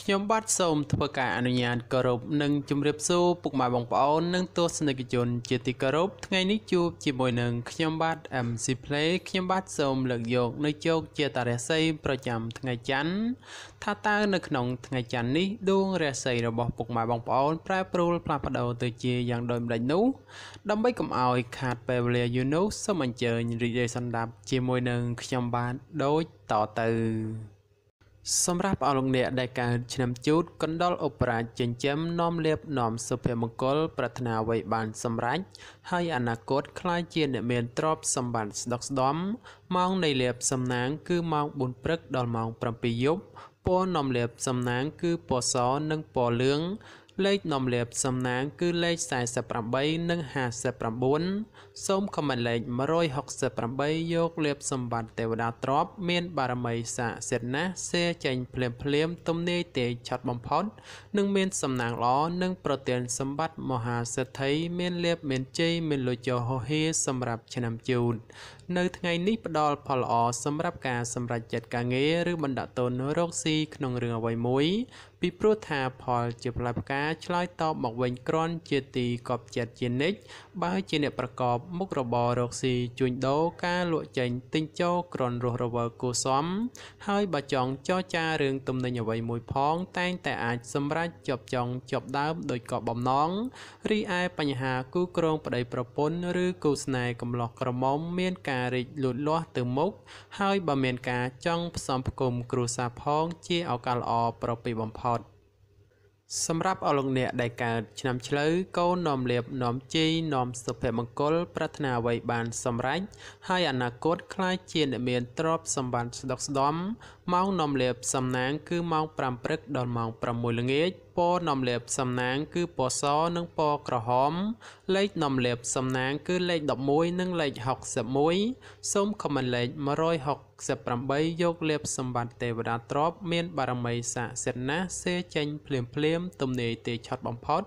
ខ្ញុំបាទសូមធ្វើការអនុញ្ញាតគោរពនិងជម្រាបសួរពុកម៉ែបងប្អូននិងទស្សនិកជនជាទីគោរពថ្ងៃនេះជួបជាមួយនឹងខ្ញុំបាទ MC Play ខ្ញុំបាទសូមលើកយកនៅជោគជាតារាសីប្រចាំថ្ងៃច័ន្ទថាតើនៅក្នុងថ្ងៃច័ន្ទនេះដួងរាសីរបស់ពុកម៉ែបងប្អូនប្រែប្រួលផ្លាស់ប្ដូរទៅជាយ៉ាងដូចម្ដេចនោះដើម្បីកុំឲ្យខាតពេលវេលាយូរនោះសូមអញ្ជើញរីករាយសន្តាប់ជាមួយនឹងខ្ញុំបាទដូចតទៅសម្រាប់អស់លោកអ្នកដែលកើតឆ្នាំជូតកណ្ដុរឧបរាជចិញ្ចឹមនាំលៀបនាំសុភមង្គលប្រាថ្នាអ្វីបានសម្រេចហើយអនាគតក្លាយជាអ្នកមានទ្រព្យសម្បត្តិស្ដុកស្ដម្ភម៉ោងនៃលៀបសំណាងគឺម៉ោង4ព្រឹកដល់ម៉ោង7យប់ពណ៌នាំលៀបសំណាងគឺពណ៌សនិងពណ៌លឿងលេខនាំលៀបសំណាងគឺលេខ48និង59សូមខមមិនលេខ168យកលៀបសម្បត្តិទេវតាទ្រព្យមានបារមីស័ក្តិសិទ្ធិណាស់សេចេញភ្លាមទំនាយទេឆាត់បំផុតនិងមានសំណាងល្អនិងប្រទានសម្បត្តិមហាសេដ្ឋីមានលៀបមានជ័យមានលុយចោហោហៀសម្រាប់ឆ្នាំជូតនៅថ្ងៃនេះផ្ដល់ផលល្អសម្រាប់ការសម្រេចចិត្តការងារឬបណ្ដាក់ទុនរកស៊ីក្នុងរឿងអ្វីមួយពីព្រោះថាផលជាផ្លែផ្កាឆ្លើយតបមកវិញគ្រាន់ជាទីកប់ចិត្តជានិច្ចបើជាអ្នកប្រកបមុខរបររកស៊ីជួញដូរការលក់ចេញទិញចូលគ្រាន់រស់រវើកគួសមហើយបើចង់ចរចារឿងទំនិញអ្វីមួយផងតែងតែអាចសម្រេចជាប់ចង់ជាប់ដើមដោយក៏បំណងរីឯបញ្ហាគូក្រងប្តីប្រពន្ធឬគូស្នេហ៍កំឡោះក្រមុំមានការរីកលូតលាស់ទៅមុខហើយបើមានការចង់ផ្សំផ្គុំគ្រួសារផងជាឱកាសល្អប្រពៃបំផុតសម្រាប់អស់លោកអ្នកដែលកើតឆ្នាំឆ្លូវកូននាំលៀបនាំជ័យនាំសុភមង្គលប្រាថ្នាអ្វីបានសម្រេចហើយអនាគតក្លាយជាអ្នកមានទ្រព្យសម្បត្តិស្ដុកស្ដម្ភម៉ោងនាំលៀបសំណាងគឺម៉ោង5ព្រឹកដល់ម៉ោង6ល្ងាចពណ៌នាំលៀបសំណាងគឺពណ៌សនិងពណ៌ក្រហមលេខនាំលៀបសំណាងគឺលេខ11និងលេខ61សូមខមមិនលេខ168យកលៀបសម្បត្តិទេវតាទ្រព្យមានបារមីស័ក្តិសិទ្ធិណាស់សេចេញភ្លាមទំនាយទេឆាត់បំផុត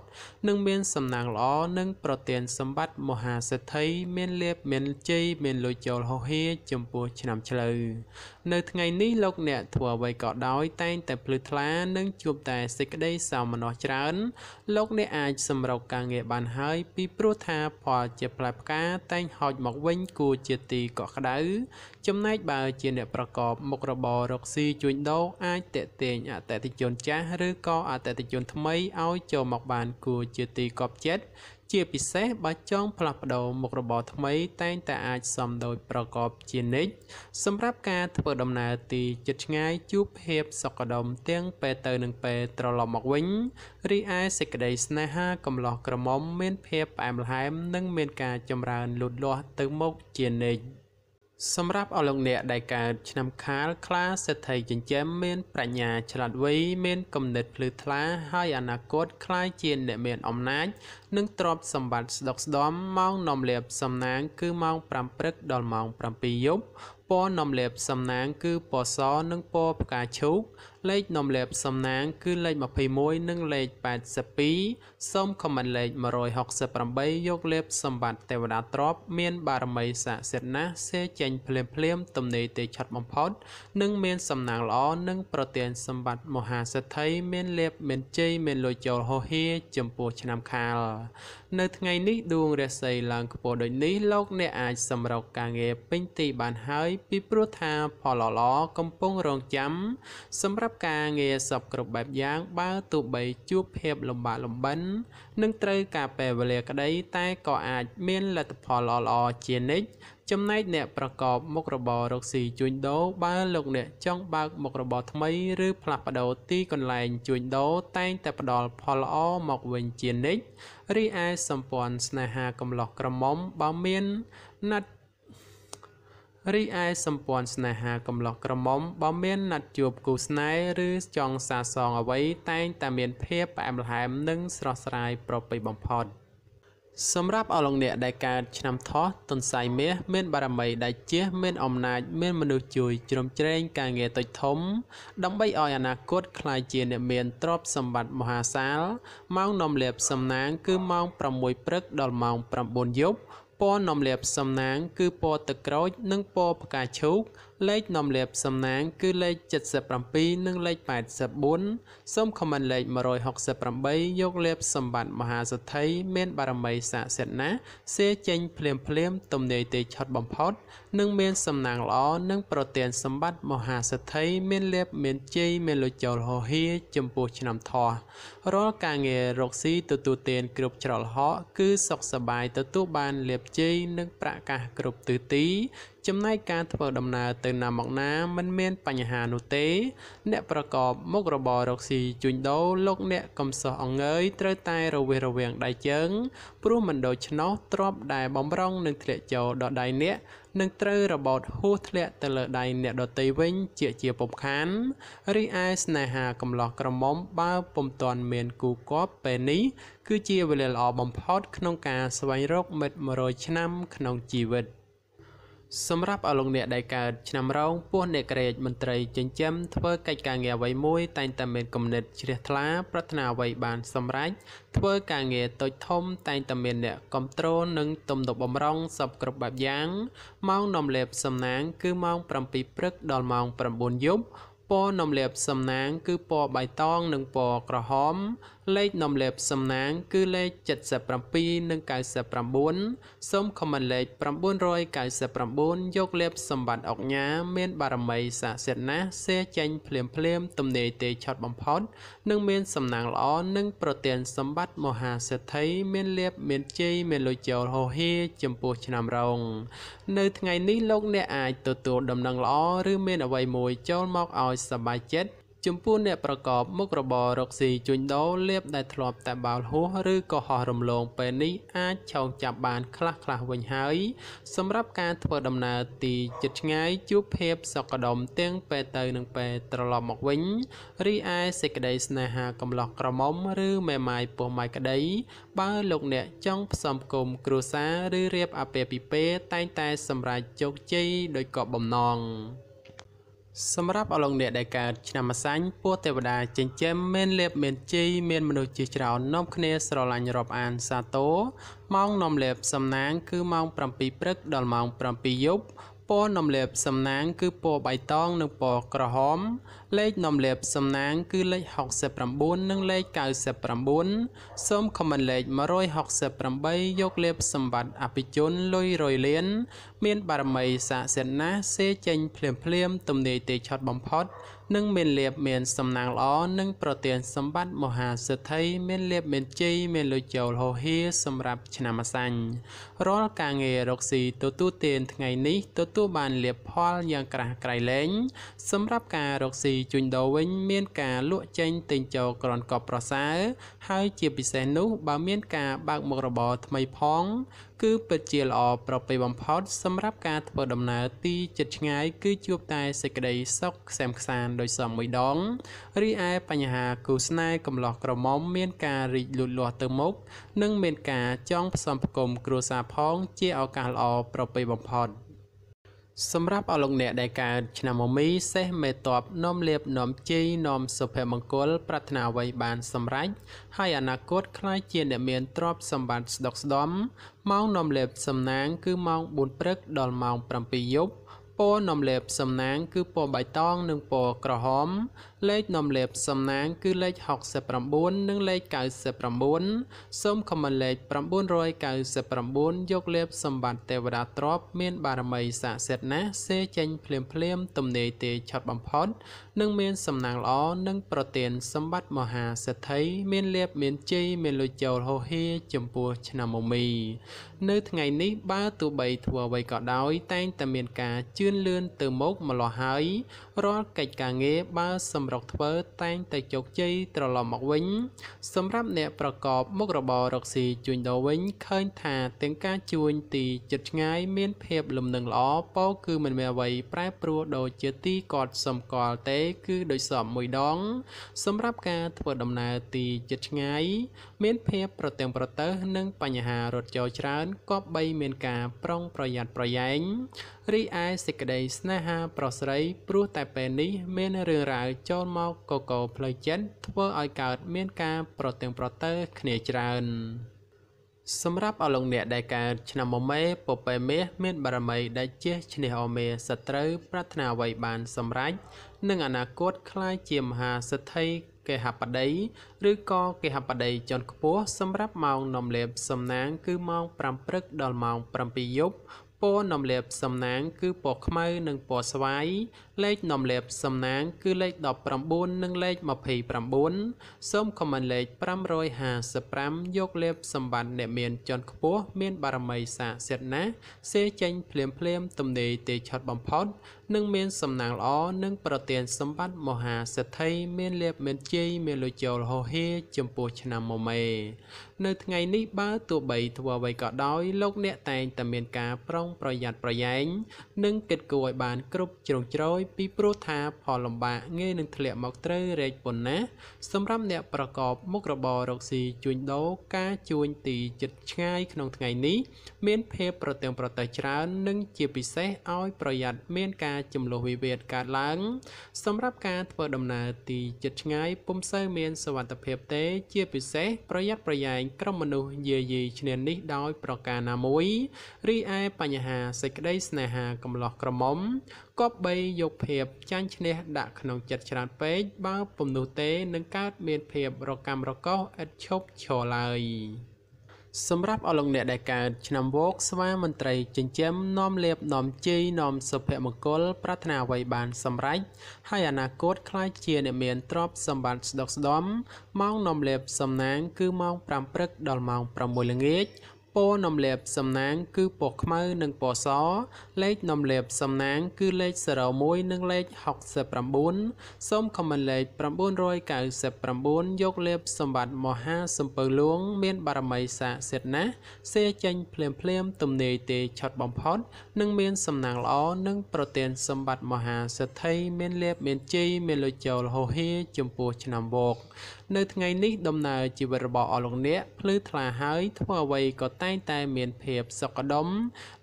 និងមានសំណាងល្អនិងប្រទានសម្បត្តិមហាសេដ្ឋីមានលៀបមានជ័យមានលុយចូលហោហៀចំពោះឆ្នាំឆ្លូវនៅថ្ងៃនេះលោកអ្នកធ្វើអ្វីក៏ដោយតែងតែភ្លឺថ្លានិងជួបតែសេចក្តីសោមនស្សច្រើនលោកអ្នកអាចសម្រុកការងារបានហើយពីព្រោះថាផលជាផ្លែផ្កាតែងហោចមកវិញគួរជាទីកក់ក្ដៅចំណែកបើជាអ្នកប្រកបមុខរបររកស៊ីជួញដូរអាចតេទៀងអតិថិជនចាស់ឬក៏អតិថិជនថ្មីឲ្យចូលមកបានគួរជាទីកប់ចិត្តជាពិសេសបើចង់ផ្លាស់ប្ដូរមុខរបរថ្មីតែងតែអាចសមដោយប្រកបជានិច្ចសម្រាប់ការធ្វើដំណើរទីជិតឆ្ងាយជួបភាពសុខដុមទាំងពេលទៅនិងពេលត្រឡប់មកវិញរីឯសេចក្តីស្នេហាកំឡោះក្រមុំមានភាពផ្អែមល្ហែមនិងមានការចម្រើនលូតលាស់ទៅមុខជានិច្ចសម្រាប់អស់លោកអ្នកដែលកើតឆ្នាំខាលខ្លាសេដ្ឋីចិញ្ចឹមមានប្រាជ្ញាឆ្លាតវៃមានគំនិតភ្លឺថ្លាហើយអនាគតក្លាយជាអ្នកមានអំណាចនិងទ្រព្យសម្បត្តិស្ដុកស្ដម្ភម៉ោងនាំលៀបសំណាងគឺម៉ោង5ព្រឹកដល់ម៉ោង7យប់ពណ៌នាំលៀបសំណាងគឺពណ៌សនិងពណ៌ផ្កាឈូកលេខនាំលៀបសំណាងគឺលេខ21និងលេខ82សូមខមមិនលេខ168យកលៀបសម្បត្តិទេវតាទ្រព្យមានបារមីស័ក្តិសិទ្ធិណាស់សេចេញភ្លាមទំនាយទេឆាត់បំផុតនិងមានសំណាងល្អនិងប្រទានសម្បត្តិមហាសេដ្ឋីមានលៀបមានជ័យមានលុយចូលហោហៀចំពោះឆ្នាំខាលនៅថ្ងៃនេះដួងរាសីឡើងខ្ពស់ដូចនេះលោកអ្នកអាចសម្រុកការងារពេញទីបានហើយពីព្រោះថាផលល្អកំពុងរងចាំសម្រាប់ការងារសពគ្រប់បែបយ៉ាងបើទោះបីជួបភាពលំបាកលំបិននិងត្រូវការពេលវេលាក្តីតែក៏អាចមានលទ្ធផលល្អជានិច្ចចំណែកអ្នកប្រកបមុខរបររកស៊ីជួញដូរបើលោកអ្នកចង់បើកមុខរបរថ្មីឬផ្លាស់ប្ដូរទីកន្លែងជួញដូរតែងតែផ្ដល់ផលល្អមកវិញជានិច្ចរីឯសម្ព័ន្ធស្នេហាកំឡោះក្រមុំបើមានណាត់ជួបគូស្នេហ៍ឬចង់សាសងអ្វីតែងតែមានភាពផ្អែមល្ហែមនិងស្រស់ស្រាយប្រពៃបំផុតសម្រាប់អស់លោកអ្នកដែលកើតឆ្នាំថោះទន្សាយមាសមានបារមីដៃជះមានអំណាចមានមនុស្សជួយជ្រោមជ្រែងការងារតូចធំដើម្បីឲ្យអនាគតក្លាយជាអ្នកមានទ្រព្យសម្បត្តិមហាសាលម៉ោងនាំលៀបសំណាងគឺម៉ោង6ព្រឹកដល់ម៉ោង9យប់ពណ៌នាំលៀបសំណាងគឺពណ៌ទឹកក្រូចនិងពណ៌ផ្កាឈូក លេខនាំលាភសំណាងគឺលេខ77និងលេខ84សូមខមមិនលេខ168យកលាភសម្បត្តិមហាសេដ្ឋីមានបារមីស័ក្តិសិទ្ធិណាស់សេចេញភ្លាមទំនាយទេឆុតបំផុតនិងមានសំណាងល្អនិងប្រទានសម្បត្តិមហាសេដ្ឋីមានលាភមានជ័យមានលុយចូលហោហៀចំពោះឆ្នាំថោះរាល់ការងាររកស៊ីទទួលទានគ្រប់ច្រឡហកគឺសុខសប្បាយទទួលបានលាភជ័យនិងប្រាក់កាសគ្រប់ទិសទីចំណែកការធ្វើដំណើរទៅណាមកណាមិនមានបញ្ហានោះទេអ្នកប្រកបមុខរបររកស៊ីជួញដូរលោកអ្នកកំសោះអង្អើយត្រូវតែរវេសរវាងដៃជើងព្រោះមិនដូច្នោះទ្រព្យដែលបំរុងនឹងធ្លាក់ចូលដល់ដៃអ្នកនឹងត្រូវរបោតហួសធ្លាក់ទៅលើដៃអ្នកដទៃវិញជាពុំខានរីឯស្នេហាកំឡោះក្រមុំបើពុំទាន់មានគូគប់ពេលនេះគឺជាវេលាល្អបំផុតក្នុងការស្វែងរកមិត្ត100ឆ្នាំក្នុងជីវិតសម្រាប់អលោកអ្នកដែលកើតឆ្នាំរោងពោះអ្នកក្រេតមន្ត្រីចិញ្ចឹមធ្វើកិច្ចការងារអ្វីមួយតែងតែមានគំនិតជ្រះថ្លាប្រាថ្នាអ្វីបានសម្រេចធ្វើការងារតូចធំតែងតែមានអ្នកគ្រប់គ្រងនិងទំនុកបំរុងសពគ្រប់បែបយ៉ាងម៉ោងនាំលេបសំណាងគឺម៉ោង7ព្រឹកដល់ម៉ោង9យប់ពណ៌នាំលេបសំណាងគឺពណ៌បៃតងនិងពណ៌ក្រហមលេខនាំលេបសំណាងគឺលេខ77និង99សូមខមមិនលេខ999យកលេបសម្បត្តិអុកញ៉ាមានបារមីស័ក្តិសិទ្ធិណាស់សេចេញភ្លាមទំនាយទេឆុតបំផុតនិងមានសំណាងល្អនិងប្រទានសម្បត្តិមហាសេដ្ឋីមានលាភមានជ័យមានលុយចូលហោហៀចំពោះឆ្នាំរោងនៅថ្ងៃនេះលោកអ្នកអាចទទួលដំណឹងល្អឬមានអ្វីមួយចូលមកឲ្យសប្បាយចិត្តចំពោះអ្នកប្រកបមុខរបររកស៊ីជួញដូរលាភដែលធ្លាប់តែបោលហួសឬក៏ហោះរំលងពេលនេះអាចឆោងចាប់បានខ្លះវិញហើយសម្រាប់ការធ្វើដំណើរទីជិតឆ្ងាយជួបភាពសក្ដុមទាំងពេលទៅនិងពេលត្រឡប់មកវិញរីឯសេចក្តីស្នេហាកំឡោះក្រមុំឬមេម៉ាយពោះម៉ាយក្តីបើលោកអ្នកចង់ផ្សំគុំគ្រួសារឬរៀបអាពាហ៍ពិពាហ៍តែងតែសម្រេចជោគជ័យដោយគោលបំណងសម្រាប់អលោកអ្នកដែលកើតឆ្នាំម្សាញ់ពួកទេវតាចិញ្ចឹមមានលាភមានជ័យមានមនុស្សជាច្រើននាំគ្នាស្រឡាញ់រាប់អានសាទរម៉ោងនាំលាភសំណាងគឺម៉ោង7ព្រឹកដល់ម៉ោង7យប់ពណ៌នាំលាភសំណាងគឺពណ៌បៃតងនិងពណ៌ក្រហមលេខនាំលាភសំណាងគឺលេខ69និងលេខ99សូមខមមិនលេខ168យកលាភសម្បត្តិអភិជនលុយរយលានមានបារមីស័ក្តិសិទ្ធិណាស់សេចេញភ្លាមទំនាយទេឆុតបំផុតនិងមានលាភមានសំណាងល្អនិងប្រទានសម្បត្តិមហាសេដ្ឋីមានលាភមានជ័យមានលុយចូលហោហៀសម្រាប់ឆ្នាំម្សាញ់រាល់ការងាររកស៊ីទទួលទានថ្ងៃនេះទទួលបានលាភផលយ៉ាងក្រាស់ក្រៃលែងសម្រាប់ការរកស៊ីជួញដូរវិញមានការលក់ចេញទិញចូលក្រនកប់ប្រសើរហើយជាពិសេសនោះបើមានការបើកមុខរបរថ្មីផងគឺពិតជាល្អប្រពៃបំផុតសម្រាប់ការធ្វើដំណើរទីជិតឆ្ងាយគឺជួបតែសេចក្តីសុខក្សេមក្សាន្តដោយសមមួយដងរីឯបញ្ហាគូស្នេហ៍កំឡោះក្រមុំមានការរីកលូតលាស់ទៅមុខនិងមានការចង់ផ្សំផ្គុំគ្រួសារផងជាឱកាសល្អប្រពៃបំផុតសម្រាប់អលោកអ្នកដែលកើតឆ្នាំមមីសេះមេតបនាំលាភនាំជ័យនាំសុភមង្គលប្រាថ្នាអ្វីបានសម្រេចហើយអនាគតក្លាយជាអ្នកមានទ្រព្យសម្បត្តិស្ដុកស្ដម្ភម៉ោងនាំលាភសំណាងគឺម៉ោង4ព្រឹកដល់ម៉ោង7យប់ពណ៌នាំលេបសំណាងគឺពណ៌បៃតងនិងពណ៌ក្រហមលេខនាំលេបសំណាងគឺលេខ69និងលេខ99សូមខមមិនលេខ999យកលេបសម្បត្តិទេវតាទ្រព្យមានបារមីស័ក្តិសិទ្ធិណាស់សេចេញភ្លាមទំនាយទេឆុតបំផុតនិងមានសំណាងល្អនិងប្រទានសម្បត្តិមហាសេដ្ឋីមានលាភមានជ័យមានលុយចូលហោហៀចំពោះឆ្នាំមមីនៅថ្ងៃនេះបើទោះបីធ្វើអ្វីក៏ដោយតែងតែមានការជឿនលឿនទៅមុខម្លោះហើយរាល់កិច្ចការងារបើសម្រុកធ្វើតែងតែជោគជ័យត្រឡប់មកវិញសម្រាប់អ្នកប្រកបមុខរបររកស៊ីជួញដូរវិញឃើញថាទាំងការជួញទីជិតឆ្ងាយមានភាពលំនឹងល្អពោលគឺមិនមានអ្វីប្រែប្រួលដូចជាទីគាត់សម្គាល់ទេគឺដោយសមមួយដងសម្រាប់ការធ្វើដំណើរទីជិតឆ្ងាយមានភាពប្រទាំងប្រទើសនិងបញ្ហារត់ចូលច្រើនក៏បីមានការប្រុងប្រយ័ត្នប្រយែងរីឯសេចក្តីស្នេហាប្រុសស្រីព្រោះតែពេលនេះមានរឿងរ៉ាវចូលមកកកផ្លូវចិត្តធ្វើឲ្យកើតមានការប្រទាំងប្រទើសគ្នាច្រើន សម្រាប់អស់លោកអ្នកដែលកើតឆ្នាំមមេពពែមាសមានបារមីដែលជាឈ្នះអមេសត្រូវប្រាថ្នាអ្វីបានសម្រេចនឹងអនាគតក្លាយជាមហាសិទ្ធិគេហបតីឬក៏គេហបតីជាន់ខ្ពស់សម្រាប់ម៉ោងនាំលេបសំណាងគឺម៉ោង5ព្រឹកដល់ម៉ោង7យប់ពណ៌នាំលេបសំណាងគឺពណ៌ខ្មៅនិងពណ៌ស្វាយលេខនាំលេបសំណាងគឺលេខ19និងលេខ29សូមខមមិនលេខ555យកលេបសម្បត្តិអ្នកមានជាន់ខ្ពស់មានបារមីស័ក្តិសិទ្ធិណាស់សេចេញភ្លាមទំនេរទេឆត់បំផុតនឹងមានសំណាងល្អនិងប្រទានសម្បត្តិមហាសេដ្ឋីមានលេបមានជ័យមានលុយចូលហោហៀចំពោះឆ្នាំមមេនៅថ្ងៃនេះបើទោះបីធ្វើអ្វីក៏ដោយលោកអ្នកតែងតែមានការប្រុងប្រយ័ត្នប្រយែងនិងគិតគូរឲ្យបានគ្រប់ជ្រុងជ្រោយពីព្រោះថាផលលំបាកងាយនឹងធ្លាក់មកត្រូវរែកប៉ុណ្ណាសម្រាប់អ្នកប្រកបមុខរបររកស៊ីជួញដូរការជួញទីជិតឆ្ងាយក្នុងថ្ងៃនេះមានភាពប្រទាំងប្រទេសច្រើននិងជាពិសេសឲ្យប្រយ័ត្នមានការចំនួនវិវាទកើតឡើងសម្រាប់ការធ្វើដំណើរទីជិតឆ្ងាយពុំសូវមានសុវត្ថិភាពទេជាពិសេសប្រយ័ត្នប្រយែងក្រុមមនុស្សយាយីឈ្នានីសដោយប្រការណាមួយរីឯបញ្ហាសេចក្តីស្នេហាកំឡោះក្រមុំគប្បីយកភាពចាញ់ឈ្នះដាក់ក្នុងចិត្តច្រើនពេកបើពុំនោះទេនឹងកើតមានភាពរកម្មរកោសឥតឈប់ឈរឡើយសម្រាប់អស់លោកអ្នកដែលកើតឆ្នាំវោកស្វាមន្ត្រីចិញ្ចឹមនាំលេបនាំជ័យនាំសុភមង្គលប្រាថ្នាអ្វីបានសម្រេចហើយអនាគតខ្លាចជាអ្នកមានទ្រព្យសម្បត្តិស្ដុកស្ដំម៉ោងនាំលេបសំណាងគឺម៉ោង5ព្រឹកដល់ម៉ោង6ល្ងាចពណ៌នាំលេបសំណាងគឺពណ៌ខ្មៅនិងពណ៌សលេខនាំលេបសំណាងគឺលេខ01និងលេខ69សូមខមមិនលេខ999យកលេបសម្បត្តិមហាសំពៅលួងមានបារមីស័ក្តិសិទ្ធិណាស់សេចេញភ្លាមទំនេរទេឆត់បំផុតនិងមានសំណាងល្អនិងប្រទានសម្បត្តិមហាសេដ្ឋីមានលេបមានជ័យមានលុយចូលហោហៀចំពោះឆ្នាំវោកនៅថ្ងៃនេះដំណើរជីវិតរបស់អស់លោកអ្នកភ្លឺថ្លាហើយធ្វើអ្វីក៏តែងតែមានភាពសុខដុម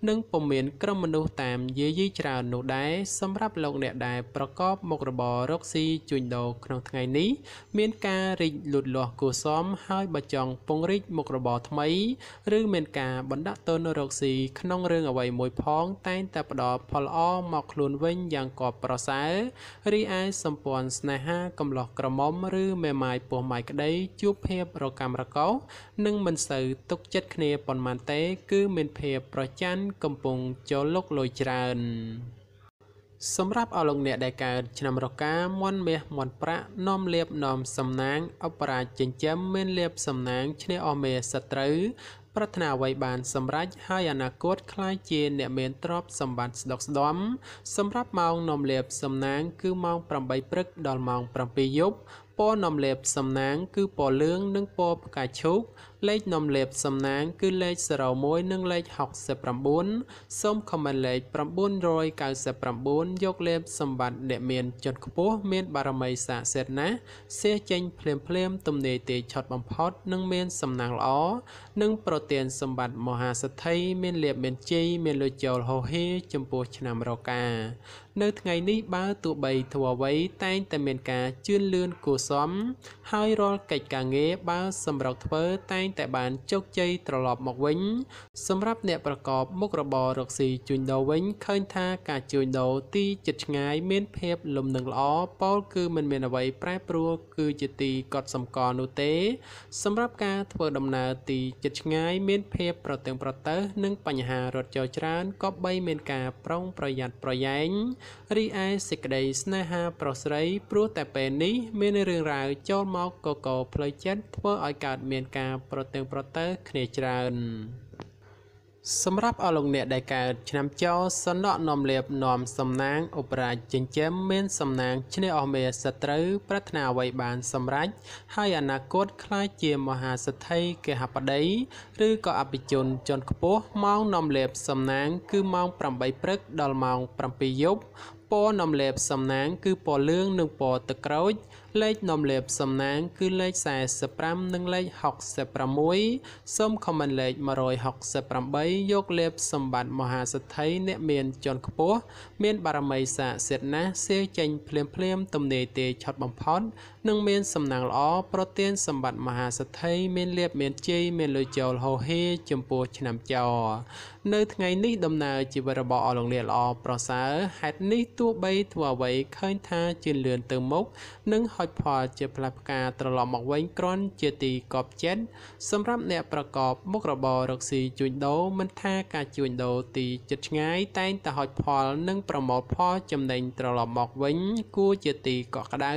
និងពុំមានក្រុមមនុស្សតាមយាយីច្រើននោះដែរសម្រាប់លោកអ្នកដែលប្រកបមុខរបររកស៊ីជួញដូរក្នុងថ្ងៃនេះមានការរីកលូតលាស់គួរសមហើយបើចង់ពង្រីកមុខរបរថ្មីឬមានការបណ្ដាក់ទុនរកស៊ីក្នុងរឿងអ្វីមួយផងតែងតែផ្ដល់ផលល្អមកខ្លួនវិញយ៉ាងកប់ប្រសើររីឯសម្ព័ន្ធស្នេហាកំឡោះក្រមុំឬមេម៉ាយពោះម៉ាយក្តីជួបភាពរកម្មរកោសនិងមិនសូវទុកចិត្តគ្នាប៉ុន្មានទេគឺមានភាពប្រច័ណ្ឌកំពុងចូលលុកលុយច្រើនសម្រាប់អស់លោកអ្នកដែលកើតឆ្នាំរកាមន់មាសមន់ប្រាក់នាំលេបនាំសំណាងអបរាជចិញ្ចឹមមានលេបសំណាងឈ្នះអស់មេសត្រូវប្រាថ្នាអ្វីបានសម្រេចហើយអនាគតខ្លាយជាអ្នកមានទ្រព្យសម្បត្តិស្ដុកស្ដំសម្រាប់ម៉ោងនាំលេបសំណាងគឺម៉ោង8ព្រឹកដល់ម៉ោង7យប់ពណ៌នាំលេបសំណាងគឺពណ៌លឿងនិងពណ៌ផ្កាឈូកលេខនាំលេបសំណាងគឺលេខ01និងលេខ69សូមខមមិនលេខ999យកលេបសម្បត្តិអ្នកមានជាន់ខ្ពស់មានបារមីស័ក្តិសិទ្ធិណាស់សេចេញភ្លាមទំនេរទេឆត់បំផុតនិងមានសំណាងល្អនិងប្រទានសម្បត្តិមហាសេដ្ឋីមានលេបមានជ័យមានលុយចូលហោហៀចំពោះឆ្នាំរកានៅថ្ងៃនេះបើទោះបីធ្វើអ្វីតែងតែមានការជឿនលឿនគួរសមហើយរាល់កិច្ចការងារបើសម្រុកធ្វើតែងតែបានជោគជ័យត្រឡប់មកវិញសម្រាប់អ្នកប្រកបមុខរបររកស៊ីជួញដូរវិញឃើញថាការជួញដូរទីជិតឆ្ងាយមានភាពលំនឹងល្អពោលគឺមិនមានអ្វីប្រែប្រួលគឺជាទីកត់សម្គាល់នោះទេសម្រាប់ការធ្វើដំណើរទីជិតឆ្ងាយមានភាពប្រទាំងប្រទើសនិងបញ្ហារត់ចោលច្រើនក៏បីមានការប្រុងប្រយ័ត្នប្រយែងរីឯសេចក្តីស្នេហាប្រុសស្រីព្រោះតែពេលនេះមានរឿងរ៉ាវចូលមកកកផ្លូវចិត្តធ្វើឲ្យកើតមានការប្រទាំងប្រទើសគ្នាច្រើនសម្រាប់អស់លោកអ្នកដែលកើតឆ្នាំចោសនៈនាំលេបនាំសំណាងឧបរាជចិញ្ចឹមមានសំណាងឈ្នះអស់មេសត្រូវប្រាថ្នាអ្វីបានសម្រេចហើយអនាគតខ្លាចជាមហាសេដ្ឋីគេហបតីឬក៏អភិជនជាន់ខ្ពស់ម៉ោងនាំលេបសំណាងគឺម៉ោង8ព្រឹកដល់ម៉ោង7យប់ពណ៌នាំលេបសំណាងគឺពណ៌លឿងនិងពណ៌ទឹកក្រូច លេខនាំលេបសំណាងគឺលេខ45និងលេខ66សូមខមមិនលេខ168យកលេបសម្បត្តិមហាសទ្ធិអ្នកមានជាន់ខ្ពស់មានបារមីស័ក្តិសិទ្ធិណាស់សេចេញភ្លាមទំនេរទេឆុតបំផុតនិងមានសំណាងល្អប្រទានសម្បត្តិមហាសទ្ធិមានលេបមានជ័យមានលុយចូលហោហេចំពោះឆ្នាំចោនៅថ្ងៃនេះដំណើរជីវិតរបស់អស់លោកអ្នកល្អប្រសើរហេតុនេះទោះបីធ្វើអ្វីឃើញថាជឿនលឿនទៅមុខនិងហុចផលជាផ្លែផ្កាត្រឡប់មកវិញគ្រាន់ជាទីកប់ចិត្តសម្រាប់អ្នកប្រកបមុខរបររកស៊ីជួញដូរមិនថាការជួញដូរទីជិតឆ្ងាយតែងតែហុចផលនិងប្រមូលផលចំណេញត្រឡប់មកវិញគួរជាទីកក់ក្ដៅ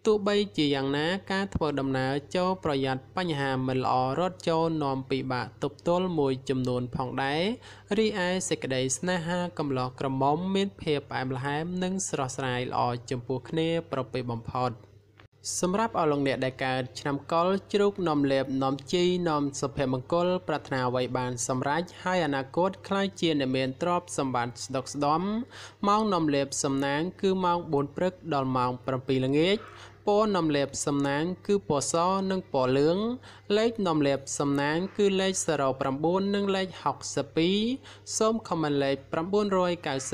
ទោះបីជាយ៉ាងណាការធ្វើដំណើរចូលប្រយ័ត្នបញ្ហាមិនល្អរត់ចូលនាំពិបាកទប់ទល់មួយចំនួនផងដែររីឯសេចក្តីស្នេហាកំឡោះក្រមុំមានភាពផ្អែមល្ហែមនិងស្រស់ស្រាយល្អចំពោះគ្នាប្រពៃបំផុតសម្រាប់អស់លោកអ្នកដែលកើតឆ្នាំកុរជ្រូកនាំលេបនាំជីនាំសុភមង្គលប្រាថ្នាអ្វីបានសម្រេចហើយអនាគតខ្លាយជាអ្នកមានទ្រព្យសម្បត្តិស្ដុកស្ដម្ភម៉ោងនាំលេបសំណាងគឺម៉ោង4ព្រឹកដល់ម៉ោង7ល្ងាចពណ៌នាំលេបសំណាងគឺពណ៌សនិងពណ៌លឿងលេខនាំលេបសំណាងគឺលេខ09និងលេខ62សូមខមមិនលេខ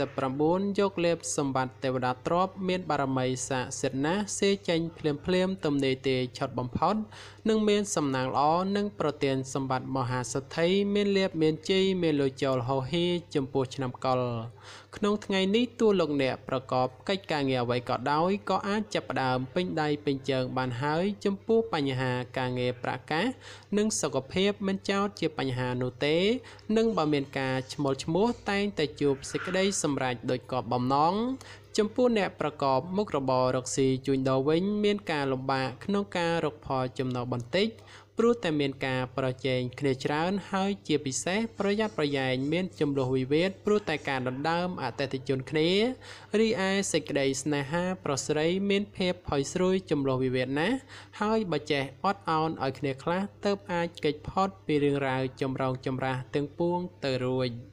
999យកលេបសម្បត្តិទេវតាទ្រព្យមានបារមីស័ក្តិសិទ្ធិណាស់សេចេញភ្លាមទំនេរទេឆុតបំផុតនិងមានសំណាងល្អនិងប្រទានសម្បត្តិមហាសទ្ធិមានលេបមានជ័យមានលុយចូលហោហេចំពោះឆ្នាំកុរក្នុងថ្ងៃនេះទោះលោកអ្នកប្រកបកិច្ចការងារអ្វីក៏ដោយក៏អាចចាប់ផ្ដើមពេញដៃពេញជើងបានហើយចំពោះបញ្ហាការងារប្រកាសនិងសុខភាពមិនចោទជាបញ្ហានោះទេនិងបើមានការឈ្មោះតែងតែជួបសេចក្តីសម្រេចដោយកប់បំណងចំពោះអ្នកប្រកបមុខរបររកស៊ីជួញដូរវិញមានការលំបាកក្នុងការរកផលចំណូលបន្តិចព្រោះតែមានការប្រជែងគ្នាច្រើនហើយជាពិសេសប្រយ័ត្នប្រយែងមានចំនួនវិវាទព្រោះតែការដណ្ដើមអតិថិជនគ្នារីឯសេចក្តីស្នេហាប្រុសស្រីមានភាពផុយស្រួយចំនួនវិវាទណាស់ហើយបើចេះអត់ឱនឲ្យគ្នាខ្លះទើបអាចគេចផុតពីរឿងរ៉ាវចម្រោងចម្រាស់ទាំងពួងទៅរួច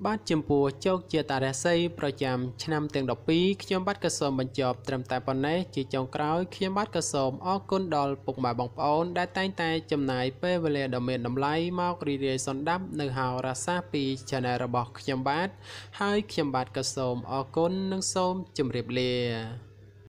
បាទចំពោះជោគជាតារាសីប្រចាំឆ្នាំទាំង12ខ្ញុំបាទក៏សូមបញ្ចប់ត្រឹមតែប៉ុណ្ណេះជាចុងក្រោយខ្ញុំបាទក៏សូមអរគុណដល់ពុកម៉ែបងប្អូនដែលតែងតែចំណាយពេលវេលាដ៏មានតម្លៃមករីករាយសន្តាប់នៅហោរាសាស្ត្រពី Channel របស់ខ្ញុំបាទហើយខ្ញុំបាទក៏សូមអរគុណនិងសូមជម្រាបលា